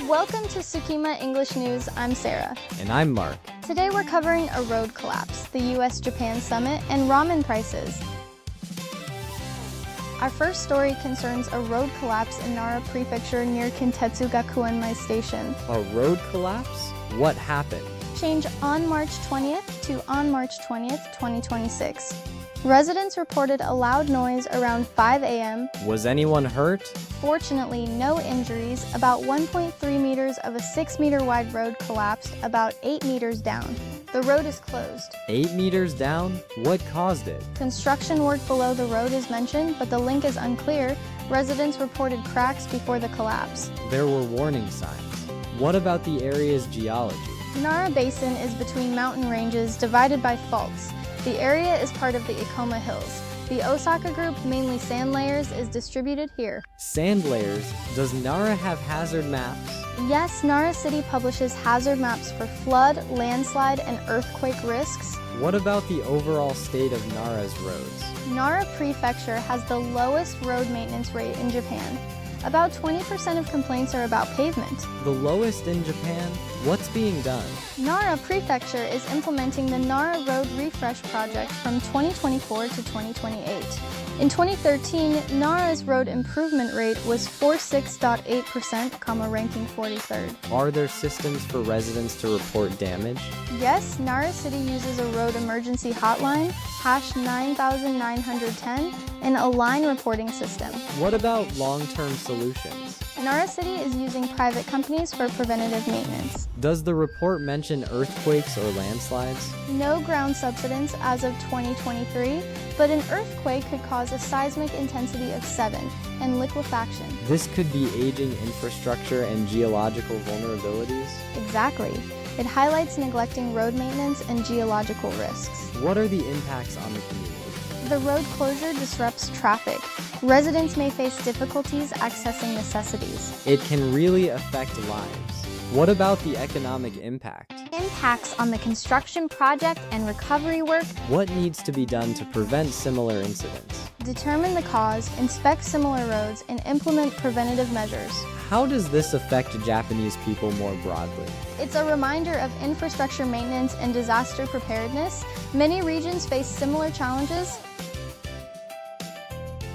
Welcome to Sukima English News. I'm Sarah. And I'm Mark. Today we're covering a road collapse, the US-Japan summit, and ramen prices. Our first story concerns a road collapse in Nara Prefecture near Kintetsu Gakuenmai Station. A road collapse? What happened? Change on March 20th to on March 20th, 2026. Residents reported a loud noise around 5 a.m. Was anyone hurt? Fortunately, no injuries. About 1.3 meters of a 6-meter wide road collapsed about 8 meters down. The road is closed. 8 meters down? What caused it? Construction work below the road is mentioned, but the link is unclear. Residents reported cracks before the collapse. There were warning signs. What about the area's geology? Nara Basin is between mountain ranges divided by faults. The area is part of the Ikoma Hills. The Osaka group, mainly sand layers, is distributed here. Sand layers? Does Nara have hazard maps? Yes, Nara City publishes hazard maps for flood, landslide, and earthquake risks. What about the overall state of Nara's roads? Nara Prefecture has the lowest road maintenance rate in Japan. About 20% of complaints are about pavement. The lowest in Japan? What's being done? Nara Prefecture is implementing the Nara Road Refresh Project from 2024 to 2028. In 2013, Nara's road improvement rate was 46.8%, ranking 43rd. Are there systems for residents to report damage? Yes, Nara City uses a road emergency hotline, #9910, and a line reporting system. What about long-term solutions? Nara City is using private companies for preventative maintenance. Does the report mention earthquakes or landslides? No ground subsidence as of 2023, but an earthquake could cause a seismic intensity of 7 and liquefaction. This could be aging infrastructure and geological vulnerabilities? Exactly. It highlights neglecting road maintenance and geological risks. What are the impacts on the community? The road closure disrupts traffic. Residents may face difficulties accessing necessities. It can really affect lives. What about the economic impact? Impacts on the construction project and recovery work. What needs to be done to prevent similar incidents? Determine the cause, inspect similar roads, and implement preventative measures. How does this affect Japanese people more broadly? It's a reminder of infrastructure maintenance and disaster preparedness. Many regions face similar challenges.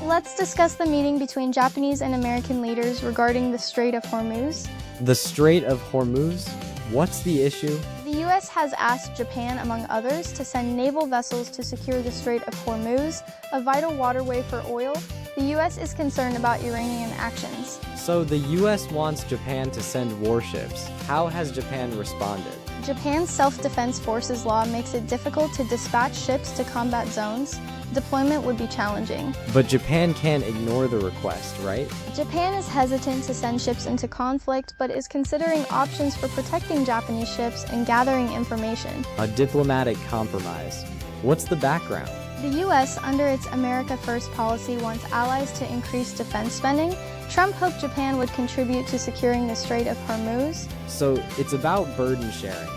Let's discuss the meeting between Japanese and American leaders regarding the Strait of Hormuz. The Strait of Hormuz? What's the issue? The U.S. has asked Japan, among others, to send naval vessels to secure the Strait of Hormuz, a vital waterway for oil. The U.S. is concerned about Iranian actions. So the U.S. wants Japan to send warships. How has Japan responded? Japan's self-defense forces law makes it difficult to dispatch ships to combat zones. Deployment would be challenging. But Japan can't ignore the request, right? Japan is hesitant to send ships into conflict, but is considering options for protecting Japanese ships and gathering information. A diplomatic compromise. What's the background? The U.S., under its America First policy, wants allies to increase defense spending. Trump hoped Japan would contribute to securing the Strait of Hormuz. So it's about burden sharing.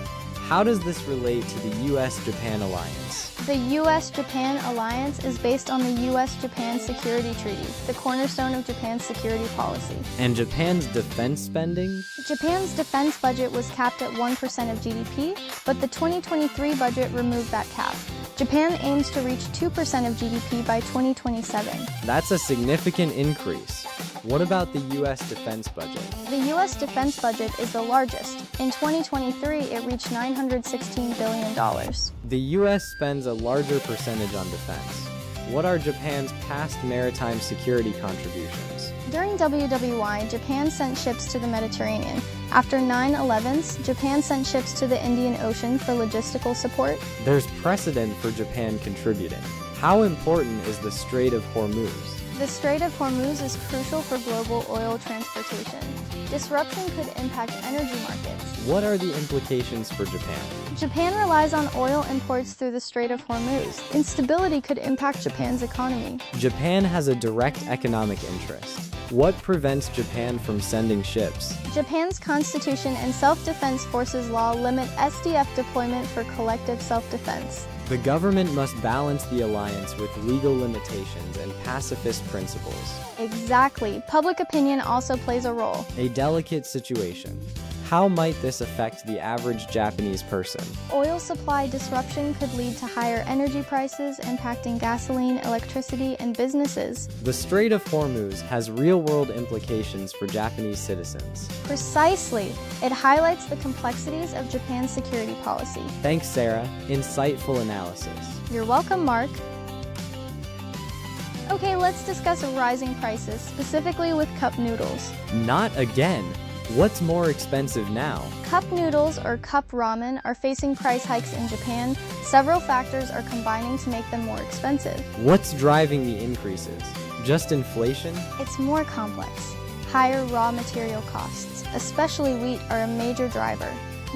How does this relate to the U.S.-Japan alliance? The U.S.-Japan alliance is based on the U.S.-Japan Security Treaty, the cornerstone of Japan's security policy. And Japan's defense spending? Japan's defense budget was capped at 1% of GDP, but the 2023 budget removed that cap. Japan aims to reach 2% of GDP by 2027. That's a significant increase. What about the U.S. defense budget? The U.S. defense budget is the largest. In 2023, it reached $916 billion. The U.S. spends a larger percentage on defense. What are Japan's past maritime security contributions? During WWI, Japan sent ships to the Mediterranean. After 9/11s, Japan sent ships to the Indian Ocean for logistical support. There's precedent for Japan contributing. How important is the Strait of Hormuz? The Strait of Hormuz is crucial for global oil transportation. Disruption could impact energy markets. What are the implications for Japan? Japan relies on oil imports through the Strait of Hormuz. Instability could impact Japan's economy. Japan has a direct economic interest. What prevents Japan from sending ships? Japan's constitution and self-defense forces law limit SDF deployment for collective self-defense. The government must balance the alliance with legal limitations and pacifist principles. Exactly. Public opinion also plays a role. A delicate situation. How might this affect the average Japanese person? Oil supply disruption could lead to higher energy prices, impacting gasoline, electricity, and businesses. The Strait of Hormuz has real-world implications for Japanese citizens. Precisely. It highlights the complexities of Japan's security policy. Thanks, Sarah. Insightful analysis. You're welcome, Mark. Okay, let's discuss rising prices, specifically with cup noodles. Not again. What's more expensive now? Cup noodles, or cup ramen, are facing price hikes in Japan. Several factors are combining to make them more expensive. What's driving the increases? Just inflation? It's more complex. Higher raw material costs, especially wheat, are a major driver.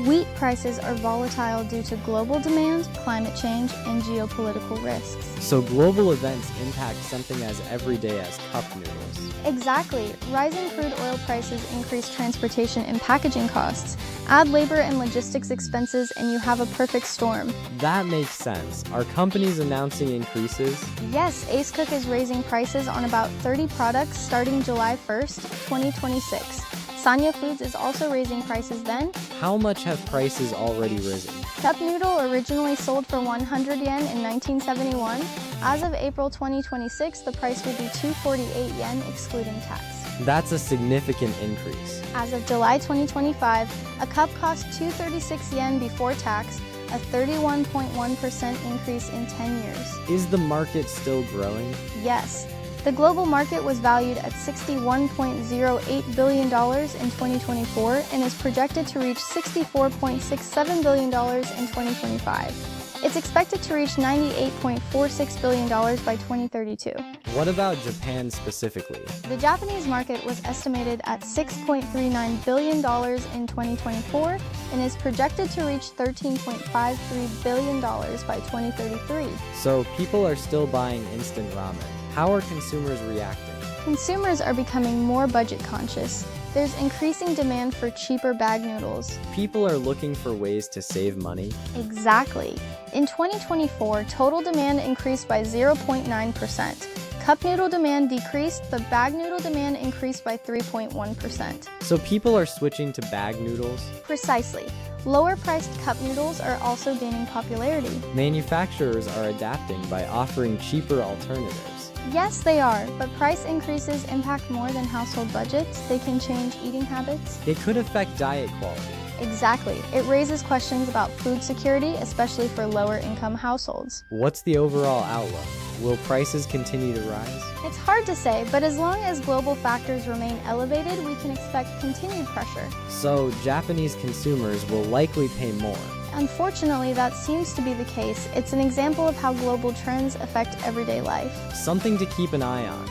Wheat prices are volatile due to global demand, climate change, and geopolitical risks. So global events impact something as everyday as cup noodles. Exactly. Rising crude oil prices increase transportation and packaging costs. Add labor and logistics expenses and you have a perfect storm. That makes sense. Are companies announcing increases? Yes, Ace Cook is raising prices on about 30 products starting July 1st, 2026. Sanya Foods is also raising prices then. How much have prices already risen? Cup noodle originally sold for 100 yen in 1971. As of April 2026, the price will be 248 yen excluding tax. That's a significant increase. As of July 2025, a cup cost 236 yen before tax, a 31.1% increase in 10 years. Is the market still growing? Yes. The global market was valued at $61.08 billion in 2024 and is projected to reach $64.67 billion in 2025. It's expected to reach $98.46 billion by 2032. What about Japan specifically? The Japanese market was estimated at $6.39 billion in 2024 and is projected to reach $13.53 billion by 2033. So people are still buying instant ramen. How are consumers reacting? Consumers are becoming more budget conscious. There's increasing demand for cheaper bag noodles. People are looking for ways to save money. Exactly. In 2024, total demand increased by 0.9%. Cup noodle demand decreased, but bag noodle demand increased by 3.1%. So people are switching to bag noodles? Precisely. Lower-priced cup noodles are also gaining popularity. Manufacturers are adapting by offering cheaper alternatives. Yes, they are, but price increases impact more than household budgets. They can change eating habits. It could affect diet quality. Exactly. It raises questions about food security, especially for lower-income households. What's the overall outlook? Will prices continue to rise? It's hard to say, but as long as global factors remain elevated, we can expect continued pressure. So, Japanese consumers will likely pay more. Unfortunately, that seems to be the case. It's an example of how global trends affect everyday life. Something to keep an eye on.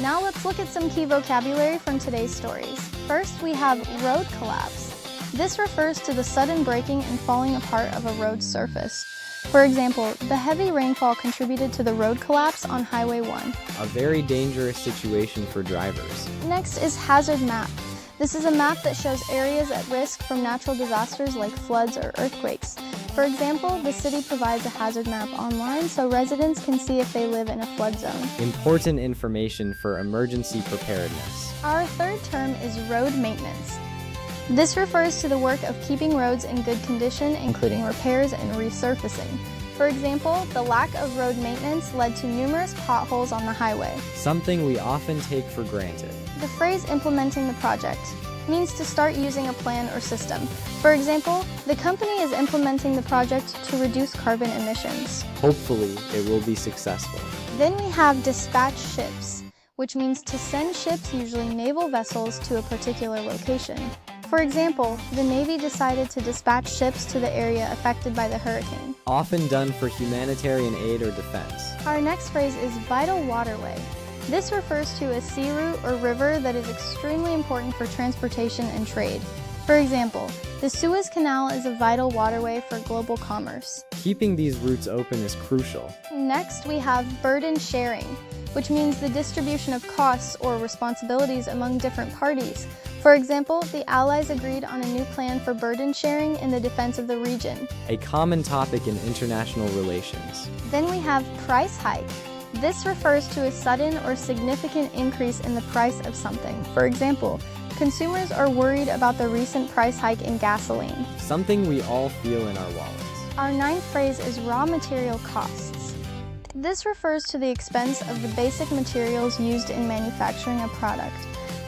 Now let's look at some key vocabulary from today's stories. First, we have road collapse. This refers to the sudden breaking and falling apart of a road surface. For example, the heavy rainfall contributed to the road collapse on Highway 1. A very dangerous situation for drivers. Next is hazard map. This is a map that shows areas at risk from natural disasters like floods or earthquakes. For example, the city provides a hazard map online so residents can see if they live in a flood zone. Important information for emergency preparedness. Our third term is road maintenance. This refers to the work of keeping roads in good condition, including repairs and resurfacing. For example, the lack of road maintenance led to numerous potholes on the highway. Something we often take for granted. The phrase implementing the project means to start using a plan or system. For example, the company is implementing the project to reduce carbon emissions. Hopefully, it will be successful. Then we have dispatch ships, which means to send ships, usually naval vessels, to a particular location. For example, the Navy decided to dispatch ships to the area affected by the hurricane. Often done for humanitarian aid or defense. Our next phrase is vital waterway. This refers to a sea route or river that is extremely important for transportation and trade. For example, the Suez Canal is a vital waterway for global commerce. Keeping these routes open is crucial. Next, we have burden sharing, which means the distribution of costs or responsibilities among different parties. For example, the Allies agreed on a new plan for burden sharing in the defense of the region. A common topic in international relations. Then we have price hike. This refers to a sudden or significant increase in the price of something. For example, consumers are worried about the recent price hike in gasoline. Something we all feel in our wallets. Our ninth phrase is raw material costs. This refers to the expense of the basic materials used in manufacturing a product.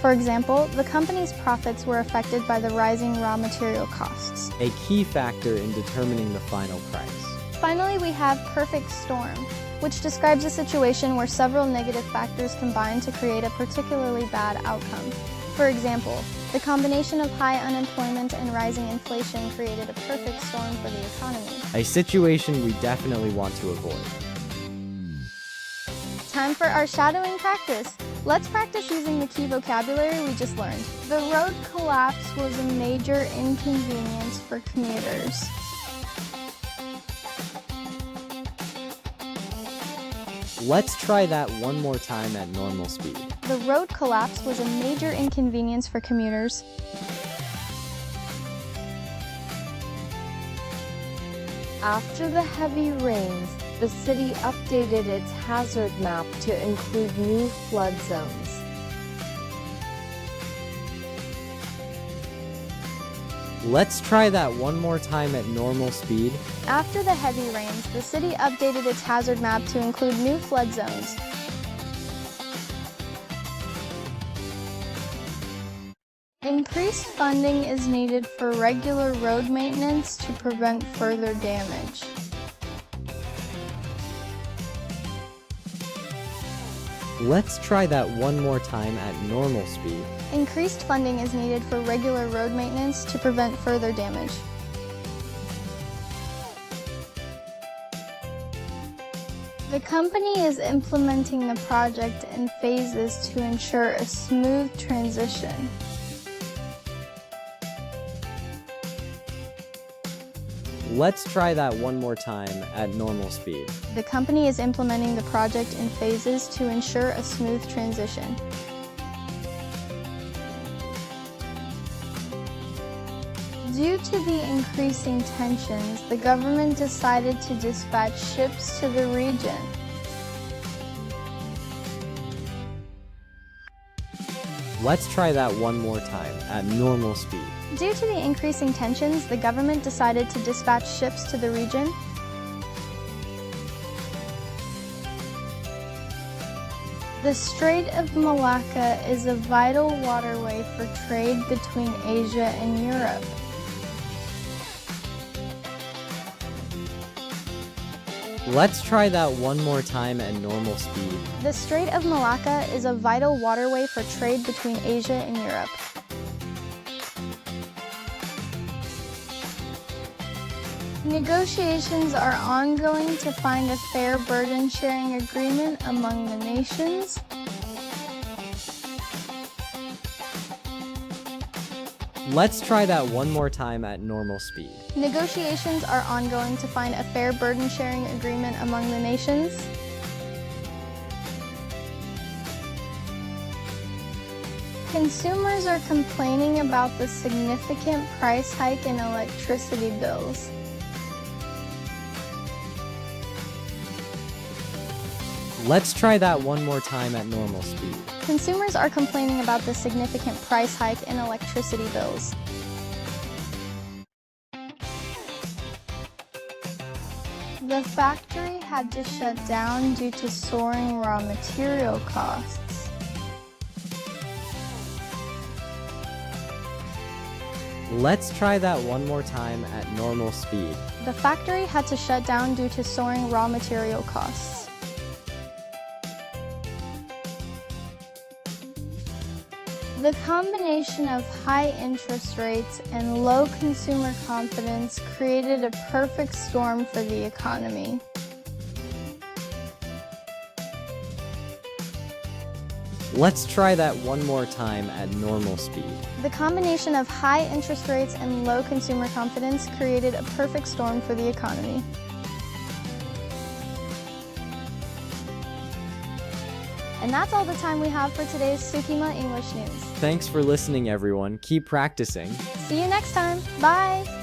For example, the company's profits were affected by the rising raw material costs. A key factor in determining the final price. Finally, we have perfect storm, which describes a situation where several negative factors combine to create a particularly bad outcome. For example, the combination of high unemployment and rising inflation created a perfect storm for the economy. A situation we definitely want to avoid. Time for our shadowing practice. Let's practice using the key vocabulary we just learned. The road collapse was a major inconvenience for commuters. Let's try that one more time at normal speed. The road collapse was a major inconvenience for commuters. After the heavy rains, the city updated its hazard map to include new flood zones. Let's try that one more time at normal speed. After the heavy rains, the city updated its hazard map to include new flood zones. Increased funding is needed for regular road maintenance to prevent further damage. Let's try that one more time at normal speed. Increased funding is needed for regular road maintenance to prevent further damage. The company is implementing the project in phases to ensure a smooth transition. Let's try that one more time at normal speed. The company is implementing the project in phases to ensure a smooth transition. Due to the increasing tensions, the government decided to dispatch ships to the region. Let's try that one more time at normal speed. Due to the increasing tensions, the government decided to dispatch ships to the region. The Strait of Malacca is a vital waterway for trade between Asia and Europe. Let's try that one more time at normal speed. The Strait of Malacca is a vital waterway for trade between Asia and Europe. Negotiations are ongoing to find a fair burden-sharing agreement among the nations. Let's try that one more time at normal speed. Negotiations are ongoing to find a fair burden-sharing agreement among the nations. Consumers are complaining about the significant price hike in electricity bills. Let's try that one more time at normal speed. Consumers are complaining about the significant price hike in electricity bills. The factory had to shut down due to soaring raw material costs. Let's try that one more time at normal speed. The factory had to shut down due to soaring raw material costs. The combination of high interest rates and low consumer confidence created a perfect storm for the economy. Let's try that one more time at normal speed. The combination of high interest rates and low consumer confidence created a perfect storm for the economy. And that's all the time we have for today's Sukima English News. Thanks for listening, everyone. Keep practicing. See you next time. Bye!